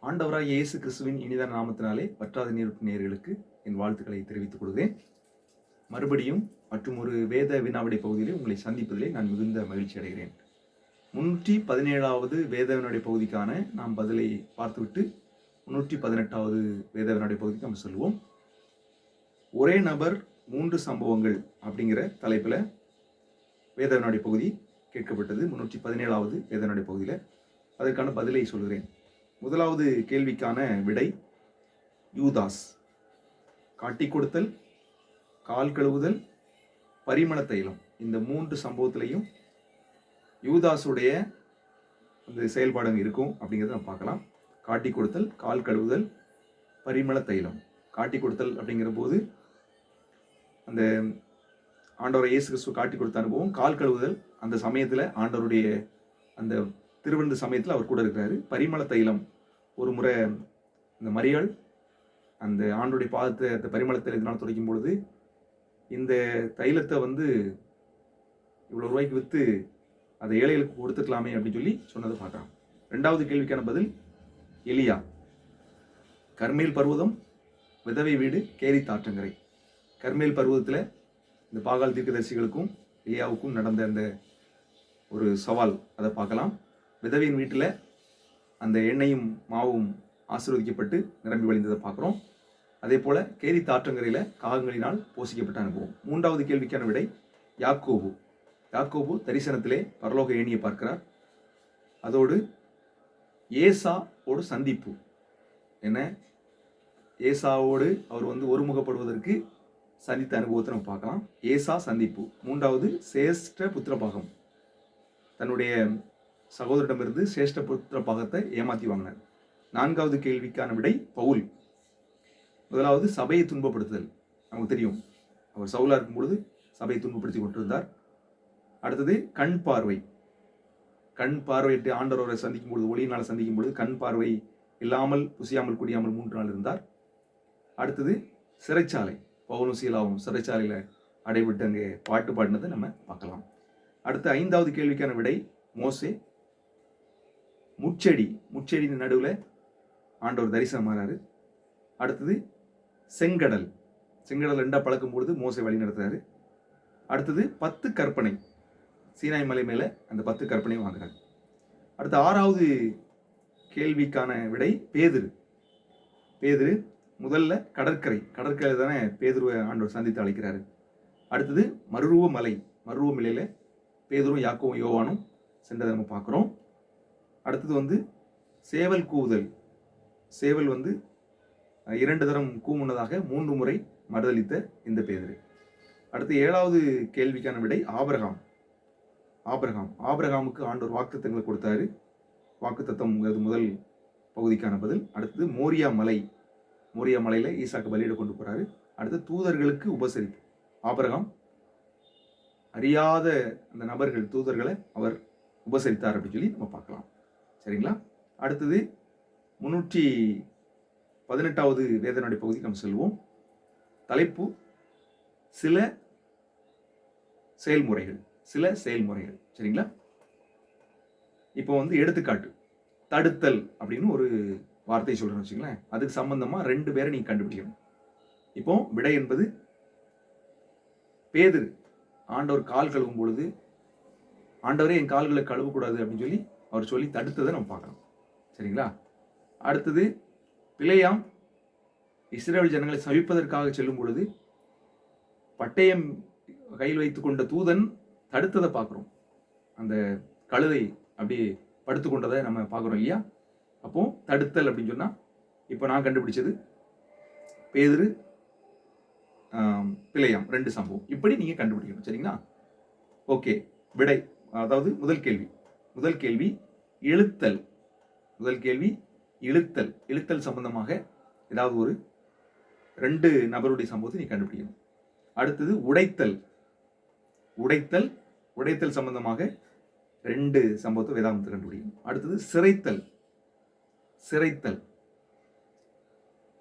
ஆண்டவராகிய இயேசு கிறிஸ்துவின் இனிதான நாமத்தினாலே பற்றாத நீருற்று நேயர்களுக்கு என் வாழ்த்துக்களை தெரிவித்துக் கொள்கிறேன். மறுபடியும் மற்றும் ஒரு வேத வினாவிடை பகுதியிலே உங்களை சந்திப்பதிலே நான் மிகுந்த மகிழ்ச்சி அடைகிறேன். 317வது வேத வினாவிடை பகுதிக்கான நாம் பதிலை பார்த்துவிட்டு 318வது வேத வினாவிடை பகுதிக்கு நம்ம சொல்லுவோம். ஒரே நபர் 3 சம்பவங்கள் அப்படிங்கிற தலைப்பில் வேத வினாவிடை பகுதி கேட்கப்பட்டது. 317வது வேத வினாவிடை பகுதியில் அதற்கான பதிலை சொல்கிறேன். முதலாவது கேள்விக்கான விடை யூதாஸ். காட்டி கொடுத்தல், கால் கழுவுதல், பரிமள தைலம், இந்த 3 சம்பவத்திலையும் யூதாஸுடைய அந்த செயல்பாடு இருக்கும் அப்படிங்கிறத நம்ம பார்க்கலாம். காட்டி கொடுத்தல், கால் கழுவுதல், பரிமள தைலம். காட்டி கொடுத்தல் அப்படிங்கிற போது அந்த ஆண்டவரை இயேசு கிறிஸ்துவ காட்டி கொடுத்த அனுபவம். கால் கழுவுதல் அந்த சமயத்தில் ஆண்டவருடைய அந்த திருவிருந்து சமயத்தில் அவர் கூட இருக்கிறாரு. பரிமள தைலம் ஒரு முறை இந்த மரியாள் அந்த ஆண்டுடைய பாதத்தை அந்த பரிமள தைலத்தினால் துடைக்கும் பொழுது இந்த தைலத்தை இவ்வளோ ரூபாய்க்கு விற்று அதை ஏழைகளுக்கு கொடுத்துக்கலாமே அப்படின்னு சொல்லி சொன்னதை பார்க்கலாம். 2வது கேள்விக்கான பதில் எலியா. கர்மேல் பர்வதம், விதவை வீடு, கேரி தாற்றங்கரை. கர்மேல் பர்வதத்தில் இந்த பாகால் தீர்க்கதரிசிகளுக்கும் எலியாவுக்கும் நடந்த அந்த ஒரு சவால், அதை பார்க்கலாம். விதவையின் வீட்டில் அந்த எண்ணெயும் மாவும் ஆசீர்வதிக்கப்பட்டு நிரம்பி வழிந்ததை பார்க்குறோம். அதே போல் கேரி தாற்றங்கரையில் காகங்களினால் போஷிக்கப்பட்ட அனுபவம். 3வது கேள்விக்கான விடை யாக்கோபு. யாக்கோபு தரிசனத்திலே பரலோக ஏணியை பார்க்கிறார். அதோடு ஏசாவோடு சந்திப்பு. என்ன, ஏசாவோடு அவர் ஒருமுகப்படுவதற்கு சந்தித்த அனுபவத்தை நம்ம பார்க்கலாம். ஏசா சந்திப்பு. 3வது சேஷ்ட புத்திரபாகம். தன்னுடைய சகோதரிடமிருந்து சேஷ்ட புத்திர பாகத்தை ஏமாற்றி வாங்கினார். 4வது கேள்விக்கான விடை பவுல். முதலாவது சபையை துன்பப்படுத்துதல். நமக்கு தெரியும், அவர் சவுலா இருக்கும் பொழுது சபையை துன்பப்படுத்தி கொண்டிருந்தார். அடுத்தது கண் பார்வை. கண் பார்வையிட்டு ஆண்டவரை சந்திக்கும் பொழுது, ஒளியினால் சந்திக்கும் பொழுது கண் பார்வை இல்லாமல் புசியாமல் குடியாமல் 3 நாள் இருந்தார். அடுத்தது சிறைச்சாலை. பவுலும் சீலாவும் சிறைச்சாலையில் அடைபட்டு அங்கே பாட்டு பாடினதை நம்ம பார்க்கலாம். அடுத்து 5வது கேள்விக்கான விடை மோசே. முச்செடியின் நடுவில் ஆண்டவர் தரிசனம் ஆகிறாரு. அடுத்தது செங்கடல். செங்கடல் 2 பழக்கும் பொழுது மோசே வழி நடத்துறாரு. அடுத்தது 10 கற்பனை. சீனாய் மலை மேலே அந்த 10 கற்பனையும் வாங்குறாரு. அடுத்த 6வது கேள்விக்கான விடை பேதுரு. முதல்ல கடற்கரை தானே பேதுருவை ஆண்டவர் சந்தித்து அழைக்கிறாரு. அடுத்தது மறுரூப மலையில் பேதுரும் யாக்கோவும் யோவானும் சென்றதை நம்ம பார்க்குறோம். அடுத்தது சேவல் கூவுதல். சேவல் 2 தரம் கூமுன்னதாக 3 முறை மறுதளித்த இந்த பேதுரு. அடுத்து 7வது கேள்விக்கான விடை ஆபிரகாமுக்கு ஆண்டவர் வாக்குத்தத்தங்களை கொடுத்தாரு. வாக்குத்தத்தம் முதல் பகுதிக்கான பதில். அடுத்தது மோரியா மலையில் ஈசாக்கு பலியிட கொண்டு போறாரு. அடுத்து தூதர்களுக்கு உபசரிப்பு. ஆபிரகாம் அறியாத அந்த நபர்கள், தூதர்களை அவர் உபசரித்தார் அப்படின்னு சொல்லி நம்ம பார்க்கலாம். சரிங்களா? அடுத்தது 318வது வேதனுடைய பகுதிக்கு நம்ம செல்வோம். தலைப்பு சில செயல்முறைகள். சரிங்களா? இப்போ எடுத்துக்காட்டு தடுத்தல் அப்படின்னு ஒரு வார்த்தை சொல்றேன்னு வச்சுங்களேன். அதுக்கு சம்பந்தமா 2 பேரை நீங்க கண்டுபிடிக்கணும். இப்போ விடை என்பது பேதுரு ஆண்டவர் கால் கழுவும் பொழுது, ஆண்டவரே என் கால்களை கழுவக்கூடாது அப்படின்னு சொல்லி தடுத்ததை நம்ம பார்க்கலாம். சரிங்களா? அடுத்தது பிலேயாம் இஸ்ரவேல் ஜனங்களை சவிப்பதற்காக செல்லும் பொழுது பட்டயம் கையில் வைத்து கொண்ட தூதன் தடுத்ததை பார்க்குறோம். அந்த கழுதை அப்படியே படுத்து கொண்டதை நம்ம பார்க்குறோம் இல்லையா? அப்போ தடுத்தல் அப்படின்னு சொன்னால் இப்போ நான் கண்டுபிடிச்சது பேதுரு, பிலேயாம் 2 சம்பவம். இப்படி நீங்கள் கண்டுபிடிக்கணும். சரிங்களா? ஓகே. விடை, அதாவது முதல் கேள்வி இழுத்தல் சம்பந்தமாக ஏதாவது ஒரு 2 நபருடைய சம்பவத்தை நீ கண்டுபிடிக்கணும். அடுத்தது உடைத்தல் சம்பந்தமாக 2 சம்பவத்தை வேதாகமத்தை கண்டுபிடிக்கணும். அடுத்தது சிரைத்தல்,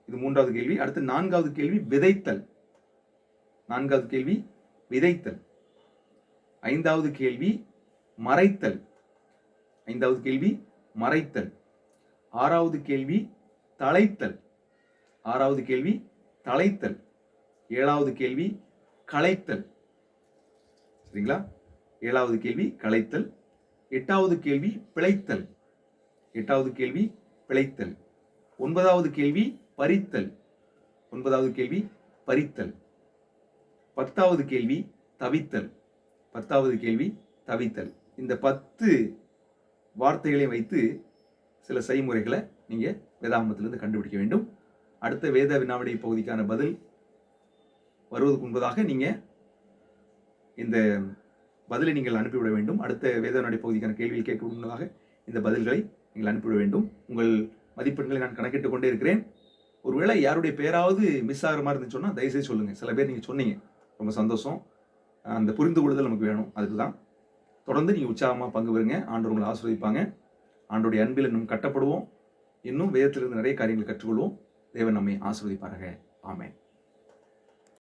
இது 3வது கேள்வி. அடுத்து 4வது கேள்வி விதைத்தல். 5வது கேள்வி மறைத்தல். ஆறாவது கேள்வி தலைத்தல். ஆறாவது கேள்வி தலைத்தல். ஏழாவது கேள்வி களைத்தல். சரிங்களா? ஏழாவது கேள்வி களைத்தல். எட்டாவது கேள்வி பிழைத்தல். எட்டாவது கேள்வி பிழைத்தல். ஒன்பதாவது கேள்வி பறித்தல். ஒன்பதாவது கேள்வி பறித்தல். பத்தாவது கேள்வி தவித்தல். பத்தாவது கேள்வி தவித்தல். இந்த 10 வார்த்தைகளை வைத்து சில செய்முறைகளை நீங்க வேதாகமத்திலிருந்து கண்டுபிடிக்க வேண்டும். அடுத்த வேத வினாவிடை பகுதிக்கான பதில் வருவதற்கு முன்பதாக நீங்க இந்த பதிலை நீங்கள் அனுப்பிவிட வேண்டும். அடுத்த வேத வினாவிடை பகுதிக்கான கேள்வியில் கேட்க முன்னதாக இந்த பதில்களை நீங்கள் அனுப்பிவிட வேண்டும். உங்கள் மதிப்பெண்களை நான் கணக்கிட்டுக் கொண்டே இருக்கிறேன். ஒருவேளை யாருடைய பேராவது மிஸ் ஆகிற மாதிரி இருந்துன்னு சொன்னால் தயவுசெய்து சொல்லுங்கள். சில பேர் நீங்கள் சொன்னீங்க, ரொம்ப சந்தோஷம். அந்த புரிந்து கொள்ளுதல் நமக்கு வேணும். அதுக்கு தான் தொடர்ந்து நீங்கள் உற்சாகமாக பங்கு பெறுங்க. ஆண்டவர் உங்களை ஆசீர்வதிப்பாங்க. ஆண்டோடைய அன்பில் இன்னும் கட்டப்படுவோம். இன்னும் வேதத்திலிருந்து நிறைய காரியங்கள் கற்றுக்கொள்வோம். தேவன் நம்மை ஆசீர்வதிப்பாராக. ஆமென்.